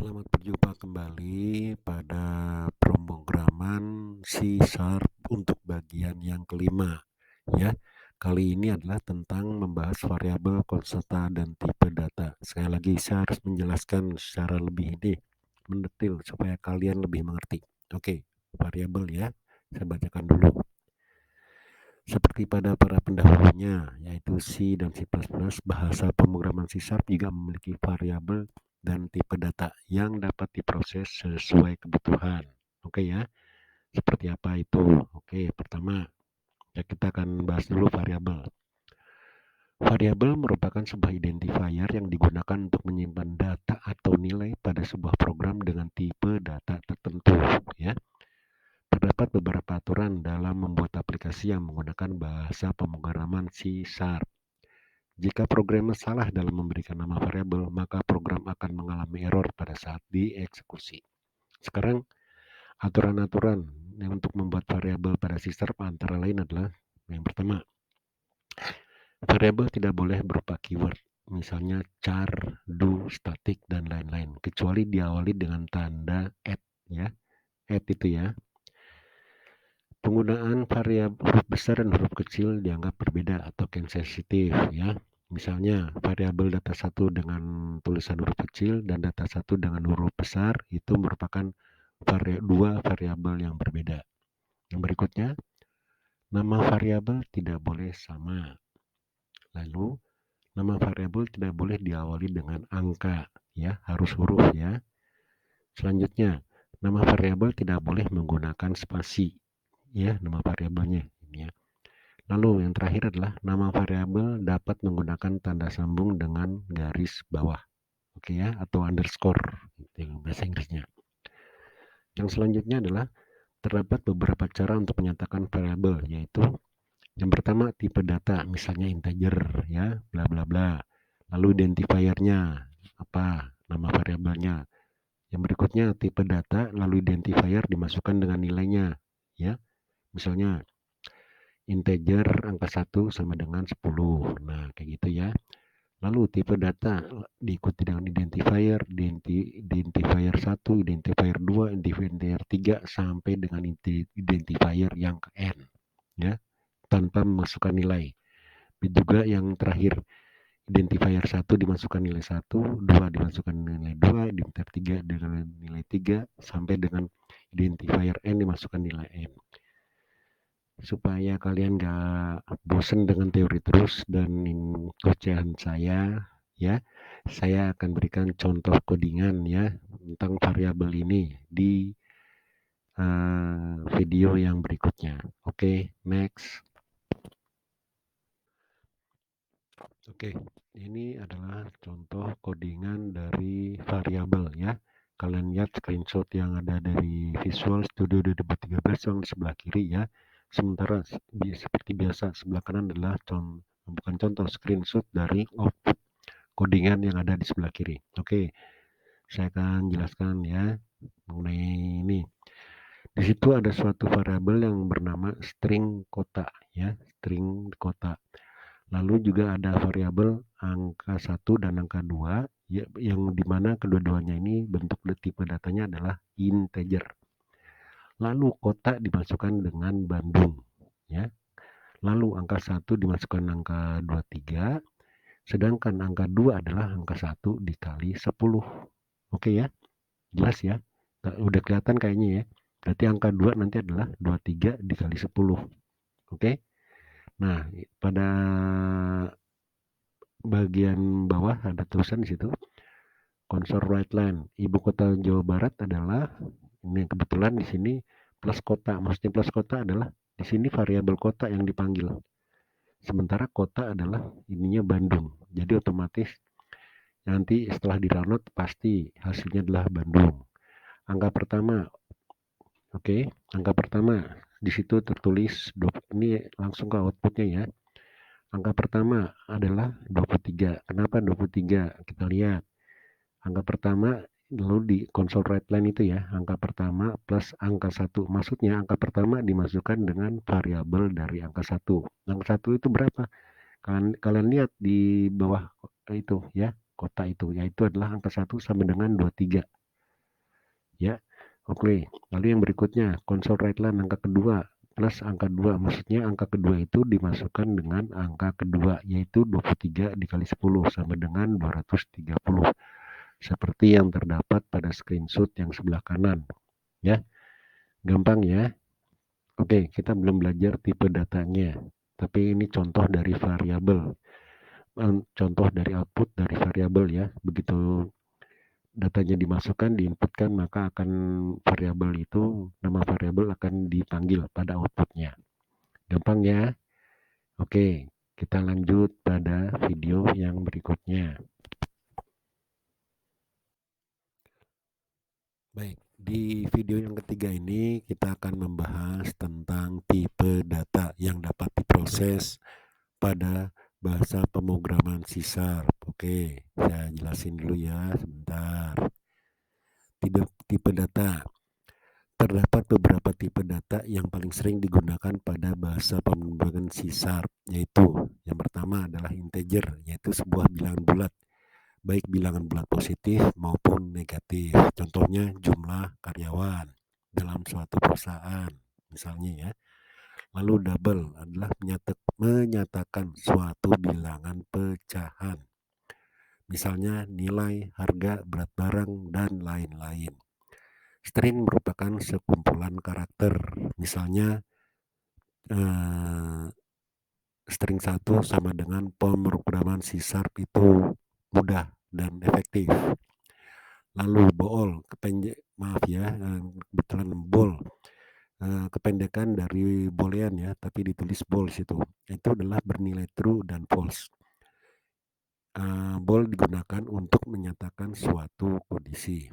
Selamat berjumpa kembali pada pemrograman C# untuk bagian yang kelima. Ya, kali ini adalah tentang membahas variabel, konstanta, dan tipe data. Sekali lagi saya harus menjelaskan secara lebih mendetil supaya kalian lebih mengerti. Oke, variabel ya. Saya bacakan dulu. Seperti pada para pendahulunya, yaitu C dan C++, bahasa pemrograman C# juga memiliki variabel dan tipe data yang dapat diproses sesuai kebutuhan. Oke ya, seperti apa itu? Oke, pertama, ya kita akan bahas dulu variabel. Variabel merupakan sebuah identifier yang digunakan untuk menyimpan data atau nilai pada sebuah program dengan tipe data tertentu. Ya. Terdapat beberapa aturan dalam membuat aplikasi yang menggunakan bahasa pemrograman C#. Jika programmer salah dalam memberikan nama variabel, maka program akan mengalami error pada saat dieksekusi. Sekarang, aturan-aturan yang untuk membuat variabel pada C# antara lain adalah yang pertama, variabel tidak boleh berupa keyword, misalnya char, do, static, dan lain-lain, kecuali diawali dengan tanda @ ya. @ itu ya. Penggunaan variabel huruf besar dan huruf kecil dianggap berbeda atau sensitif ya. Misalnya variabel data 1 dengan tulisan huruf kecil dan data 1 dengan huruf besar itu merupakan dua variabel yang berbeda. Yang berikutnya, nama variabel tidak boleh sama. Lalu, nama variabel tidak boleh diawali dengan angka ya, harus huruf ya. Selanjutnya, nama variabel tidak boleh menggunakan spasi. Ya, nama variabelnya ini ya. Lalu yang terakhir adalah nama variabel dapat menggunakan tanda sambung dengan garis bawah. Oke ya, atau underscore itu bahasa Inggrisnya. Yang selanjutnya adalah terdapat beberapa cara untuk menyatakan variabel, yaitu yang pertama tipe data, misalnya integer ya, bla bla bla. Lalu identifiernya apa? Nama variabelnya. Yang berikutnya tipe data, lalu identifier dimasukkan dengan nilainya ya. Misalnya integer angka 1 sama dengan 10. Nah, kayak gitu ya. Lalu tipe data diikuti dengan identifier, identifier 1, identifier 2, identifier 3 sampai dengan identifier yang ke n ya, tanpa memasukkan nilai. Juga yang terakhir identifier 1 dimasukkan nilai 1, 2 dimasukkan nilai 2, identifier 3 dengan nilai 3 sampai dengan identifier n dimasukkan nilai n. Supaya kalian gak bosen dengan teori terus dan ocehan saya ya, saya akan berikan contoh codingan ya tentang variabel ini di video yang berikutnya. Oke, next. Oke, ini adalah contoh codingan dari variabel ya. Kalian lihat screenshot yang ada dari Visual Studio 2013 yang sebelah kiri ya. Sementara seperti biasa sebelah kanan adalah bukan contoh screenshot dari output codingan yang ada di sebelah kiri. Oke, saya akan jelaskan ya mengenai ini. Di situ ada suatu variabel yang bernama string kota ya, string kota. Lalu juga ada variabel angka 1 dan angka 2 ya, yang dimana kedua-duanya ini bentuk tipe datanya adalah integer. Lalu kota dimasukkan dengan Bandung ya. Lalu angka 1 dimasukkan angka 23, sedangkan angka 2 adalah angka 1 dikali 10. Oke ya, jelas ya. Udah kelihatan kayaknya ya. Berarti angka 2 nanti adalah 23 dikali 10. Oke. Nah, pada bagian bawah ada tulisan di situ Console Right Line. Ibu kota Jawa Barat adalah ini kebetulan di sini plus kota. Maksudnya plus kota adalah di sini variabel kota yang dipanggil. Sementara kota adalah ininya Bandung. Jadi otomatis nanti setelah di-download pasti hasilnya adalah Bandung. Angka pertama. Oke, angka pertama di situ tertulis ini langsung ke outputnya ya. Angka pertama adalah 23. Kenapa 23? Kita lihat. Angka pertama lalu di console right line itu ya, angka pertama plus angka 1. Maksudnya angka pertama dimasukkan dengan variabel dari angka 1. Angka 1 itu berapa? Kalian lihat di bawah itu ya, kota itu, yaitu adalah angka 1 sama dengan 23. ya. Oke, lalu yang berikutnya console write line angka kedua plus angka 2, maksudnya angka kedua itu dimasukkan dengan angka kedua, yaitu 23 dikali 10 sama dengan 230, seperti yang terdapat pada screenshot yang sebelah kanan, ya. Gampang ya. Oke, kita belum belajar tipe datanya, tapi ini contoh dari variabel, contoh dari output dari variabel ya. Begitu datanya dimasukkan, diinputkan, maka akan variabel itu, nama variabel akan dipanggil pada outputnya. Gampang ya? Oke, kita lanjut pada video yang berikutnya. Baik, di video yang ketiga ini kita akan membahas tentang tipe data yang dapat diproses pada bahasa pemrograman C#. Oke, saya jelasin dulu ya sebentar. Tipe data. Terdapat beberapa tipe data yang paling sering digunakan pada bahasa pemrograman C#, yaitu yang pertama adalah integer, yaitu sebuah bilangan bulat, baik bilangan bulat positif maupun negatif. Contohnya jumlah karyawan dalam suatu perusahaan, misalnya ya. Lalu double adalah menyatakan suatu bilangan pecahan, misalnya nilai, harga, berat barang, dan lain-lain. String merupakan sekumpulan karakter, misalnya string 1 sama dengan pemrograman C# itu mudah dan efektif. Lalu bool, kebetulan bool, kependekan dari boolean ya, tapi ditulis bool situ. Itu adalah bernilai true dan false. Bool digunakan untuk menyatakan suatu kondisi.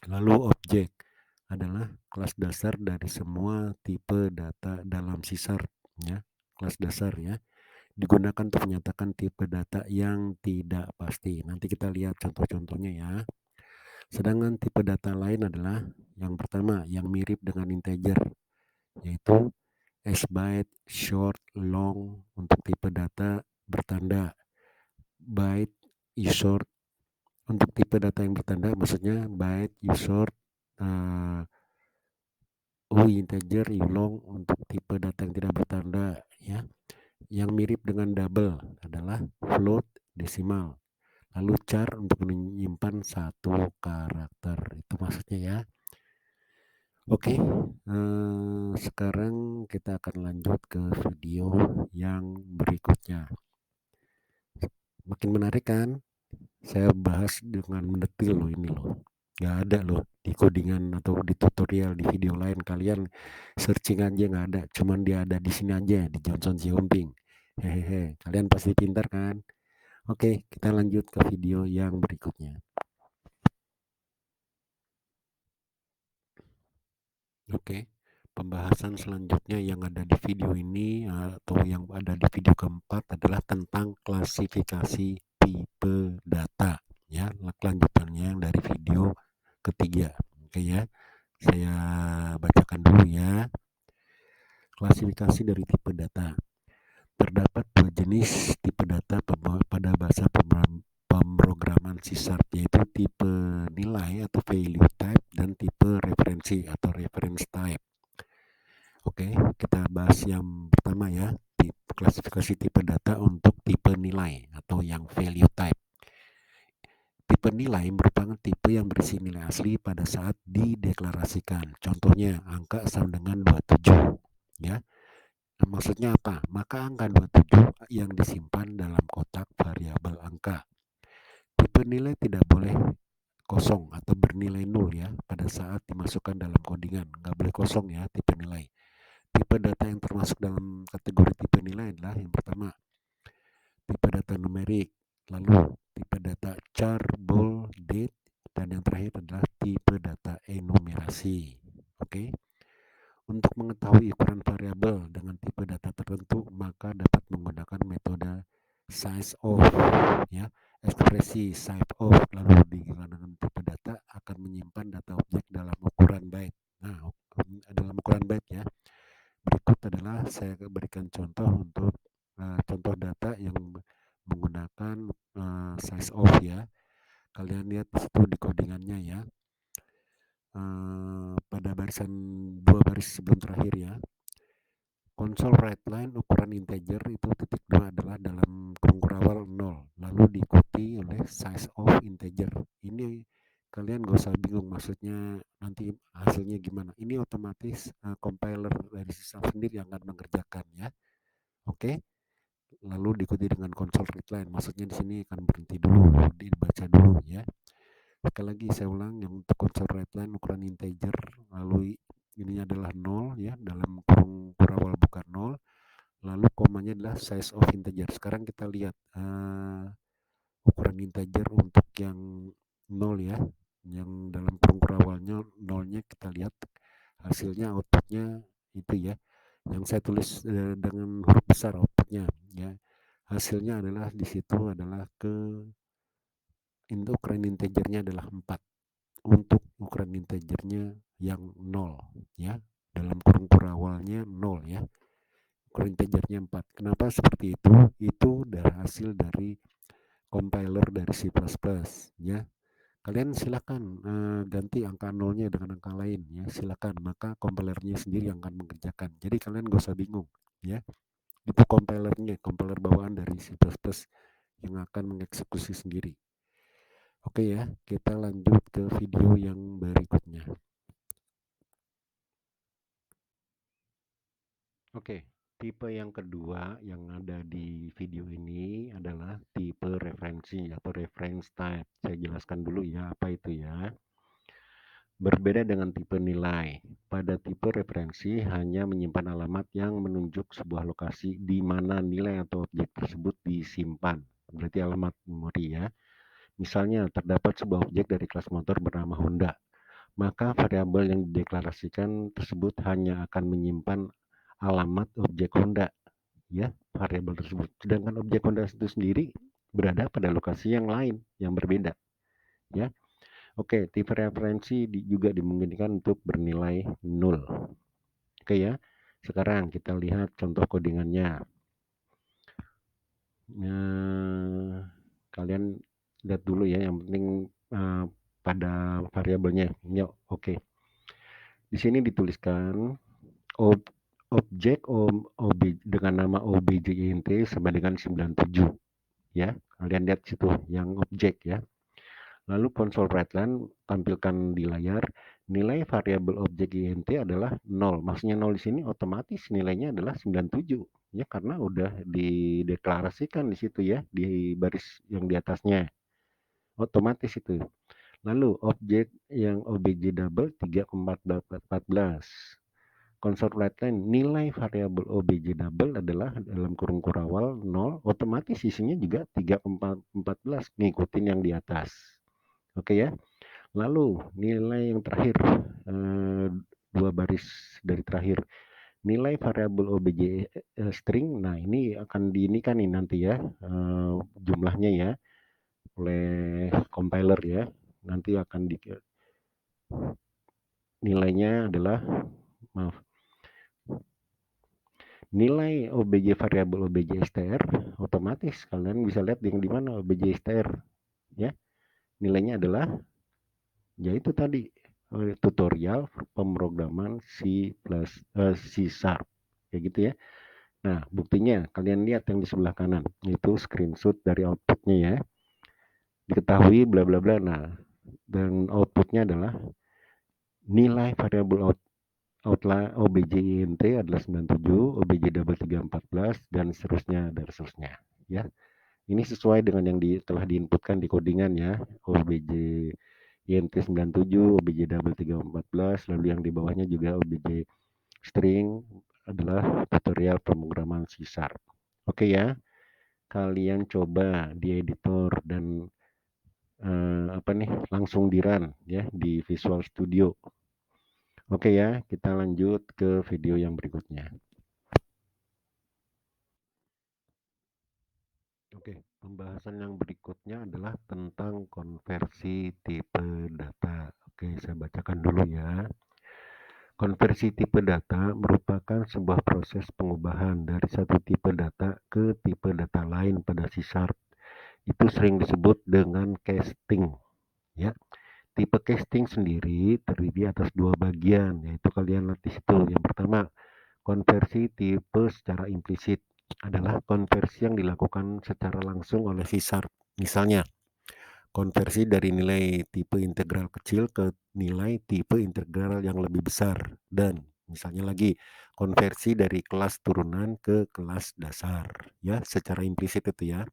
Lalu objek adalah kelas dasar dari semua tipe data dalam C# ya, kelas dasar ya. Digunakan untuk menyatakan tipe data yang tidak pasti. Nanti kita lihat contoh-contohnya ya. Sedangkan tipe data lain adalah yang pertama yang mirip dengan integer, yaitu S-byte, short, long untuk tipe data bertanda, byte, ushort untuk tipe data yang bertanda, maksudnya byte, ushort, integer, long untuk tipe data yang tidak bertanda ya. Yang mirip dengan double adalah float, desimal. Lalu char untuk menyimpan satu karakter. Itu maksudnya ya. Oke, sekarang kita akan lanjut ke video yang berikutnya. Makin menarik kan? Saya bahas dengan mendetil loh ini loh. Gak ada loh di codingan atau di tutorial di video lain, kalian searching aja nggak ada, cuman dia ada di sini aja di Johnson Siomping. Hehehe, kalian pasti pintar kan? Oke, kita lanjut ke video yang berikutnya. Oke, pembahasan selanjutnya yang ada di video ini atau yang ada di video keempat adalah tentang klasifikasi tipe data ya, kelanjutannya yang dari video ketiga. Oke ya, saya bacakan dulu ya. Klasifikasi dari tipe data. Terdapat dua jenis tipe data pada bahasa pemrograman C#, yaitu tipe nilai atau value type dan tipe referensi atau reference type. Oke, kita bahas yang pertama ya, klasifikasi tipe data untuk tipe nilai atau yang value type. Tipe nilai merupakan tipe yang berisi nilai asli pada saat dideklarasikan. Contohnya angka sama dengan 27 ya. Nah, maksudnya apa? Maka angka 27 yang disimpan dalam kotak variabel angka. Tipe nilai tidak boleh kosong atau bernilai nol ya pada saat dimasukkan dalam codingan. Nggak boleh kosong ya tipe nilai. Tipe data yang termasuk dalam kategori tipe nilai adalah yang pertama, tipe data numerik, lalu tipe data char, bool, date, dan yang terakhir adalah tipe data enumerasi. Oke. Untuk mengetahui ukuran variabel dengan tipe data tertentu, maka dapat menggunakan metode size of ya. Ekspresi size of lalu digunakan tipe data akan menyimpan data objek dalam ukuran byte. Nah, dalam ukuran byte ya. Berikut adalah saya berikan contoh untuk contoh data yang menggunakan size of ya. Kalian lihat di situ di codingannya ya. pada barisan 2 baris sebelum terakhir ya. Konsol write line ukuran integer itu titik 2 adalah dalam kurung kurawal 0, lalu diikuti oleh size of integer. Ini kalian gak usah bingung maksudnya nanti hasilnya gimana. Ini otomatis compiler dari sistem sendiri yang akan mengerjakan ya. Oke. Lalu diikuti dengan konsol read line. Maksudnya di sini akan berhenti dulu, dibaca dulu ya. Sekali lagi saya ulang, yang untuk konsol read line ukuran integer, lalu ini adalah 0 ya, dalam kurung kurawal bukan 0, lalu komanya adalah size of integer. Sekarang kita lihat ukuran integer untuk yang 0 ya, yang dalam kurung kurawalnya 0-nya kita lihat hasilnya outputnya itu ya, yang saya tulis dengan huruf besar outputnya ya. Hasilnya adalah di situ adalah untuk ukuran integernya adalah 4. Untuk ukuran integernya yang 0 ya, dalam kurung kurawalnya 0 ya, ukuran integernya 4. Kenapa seperti itu? Itu dari hasil dari compiler dari C++ ya. Kalian silakan ganti angka 0-nya dengan angka lain ya, silakan, maka compilernya sendiri yang akan mengerjakan. Jadi kalian gak usah bingung ya. Itu compilernya, compiler bawaan dari C++ yang akan mengeksekusi sendiri. Oke ya, kita lanjut ke video yang berikutnya. Oke, tipe yang kedua yang ada di video ini adalah tipe referensi atau reference type. Saya jelaskan dulu ya, apa itu ya. Berbeda dengan tipe nilai, pada tipe referensi hanya menyimpan alamat yang menunjuk sebuah lokasi di mana nilai atau objek tersebut disimpan. Berarti alamat memori ya. Misalnya terdapat sebuah objek dari kelas motor bernama Honda, maka variabel yang dideklarasikan tersebut hanya akan menyimpan alamat objek Honda ya, variabel tersebut. Sedangkan objek Honda itu sendiri berada pada lokasi yang lain yang berbeda ya. Oke, tipe referensi juga dimungkinkan untuk bernilai 0. Oke ya. Sekarang kita lihat contoh codingannya. Kalian lihat dulu ya, yang penting pada variabelnya. Ya, oke. Di sini dituliskan objek dengan nama objint sama dengan 97 ya. Kalian lihat situ yang objek ya. Lalu konsol write-line tampilkan di layar nilai variabel objek int adalah 0. Maksudnya 0 di sini otomatis nilainya adalah 97 ya, karena udah dideklarasikan di situ ya, di baris yang di atasnya. Otomatis itu. Lalu objek yang obj double 3,14. Konsol write-line nilai variabel obj double adalah dalam kurung kurawal 0, otomatis isinya juga 3,14, ngikutin yang di atas. Oke ya. Lalu nilai yang terakhir, 2 baris dari terakhir, nilai variabel obj string. Nah, ini akan diinikan nih nanti ya, jumlahnya ya, oleh compiler ya. Nanti akan nilainya adalah, nilai obj variabel obj str, otomatis kalian bisa lihat yang di mana obj str ya. Nilainya adalah yaitu tadi tutorial pemrograman C Sharp kayak gitu ya. Nah, buktinya kalian lihat yang di sebelah kanan, itu screenshot dari outputnya ya. Diketahui bla bla bla. Nah, dan outputnya adalah nilai variabel outline obj int adalah 97, obj double 314 dan seterusnya ya. Ini sesuai dengan yang telah diinputkan di codingan ya. Obj int 97, obj double 314, lalu yang di bawahnya juga obj string adalah tutorial pemrograman C Sharp. Oke ya, kalian coba di editor dan langsung di run ya di Visual Studio. Oke ya, kita lanjut ke video yang berikutnya. Oke, pembahasan yang berikutnya adalah tentang konversi tipe data. Oke, saya bacakan dulu ya. Konversi tipe data merupakan sebuah proses pengubahan dari satu tipe data ke tipe data lain pada C Sharp. Itu sering disebut dengan casting, ya. tipe casting sendiri terdiri atas dua bagian, yaitu kalian lihat di situ. Yang pertama, konversi tipe secara implisit adalah konversi yang dilakukan secara langsung oleh sisar. Misalnya, konversi dari nilai tipe integral kecil ke nilai tipe integral yang lebih besar. Dan misalnya lagi, konversi dari kelas turunan ke kelas dasar. Ya, secara implisit itu ya.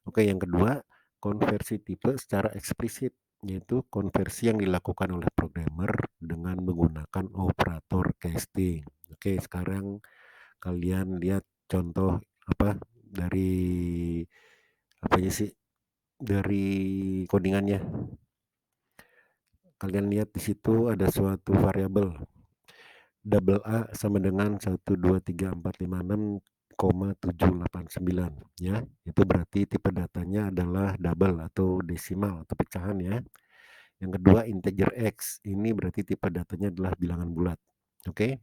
Oke, yang kedua, konversi tipe secara eksplisit, yaitu konversi yang dilakukan oleh programmer dengan menggunakan operator casting. Oke, sekarang kalian lihat contoh apa dari apa ya sih dari codingannya. Kalian lihat di situ ada suatu variabel double A sama dengan 123456789 ya. Itu berarti tipe datanya adalah double atau desimal atau pecahan ya. Yang kedua integer X, ini berarti tipe datanya adalah bilangan bulat. Oke.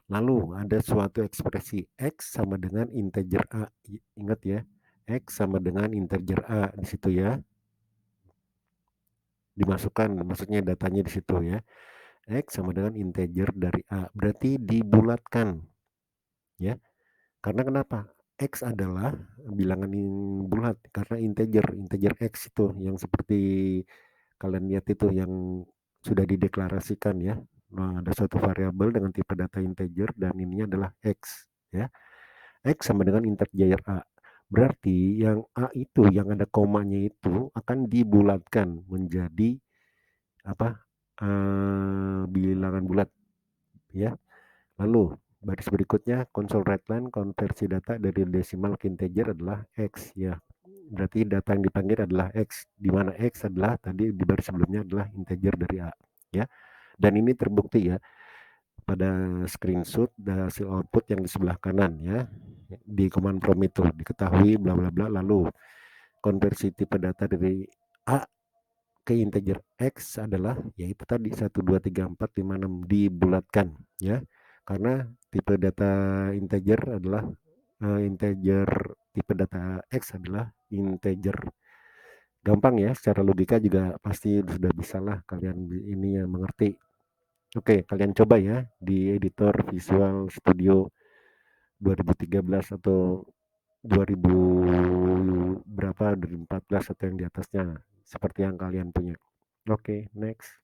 Lalu ada suatu ekspresi X sama dengan integer A. Ingat ya, X sama dengan integer A di situ ya. Dimasukkan, maksudnya datanya di situ ya. X sama dengan integer dari A. Berarti dibulatkan ya. Karena kenapa? X adalah bilangan bulat karena integer X itu yang seperti kalian lihat itu yang sudah dideklarasikan ya. Nah, ada suatu variabel dengan tipe data integer dan ininya adalah X ya. X sama dengan integer A. Berarti yang A itu yang ada komanya itu akan dibulatkan menjadi apa? Bilangan bulat ya. Lalu baris berikutnya console write-line konversi data dari desimal ke integer adalah X ya. Berarti data yang dipanggil adalah X, di mana X adalah tadi di baris sebelumnya adalah integer dari A ya. Dan ini terbukti ya pada screenshot hasil output yang di sebelah kanan ya. Di command prompt itu diketahui bla bla bla, lalu konversi tipe data dari A ke integer X adalah yaitu tadi 1234566 dibulatkan ya. Karena tipe data integer adalah integer tipe data X adalah integer. Gampang ya, secara logika juga pasti sudah bisa lah kalian ini ya mengerti. Oke, kalian coba ya di editor Visual Studio 2013 atau 2000 berapa, 2014 atau yang di atasnya seperti yang kalian punya. Oke, next.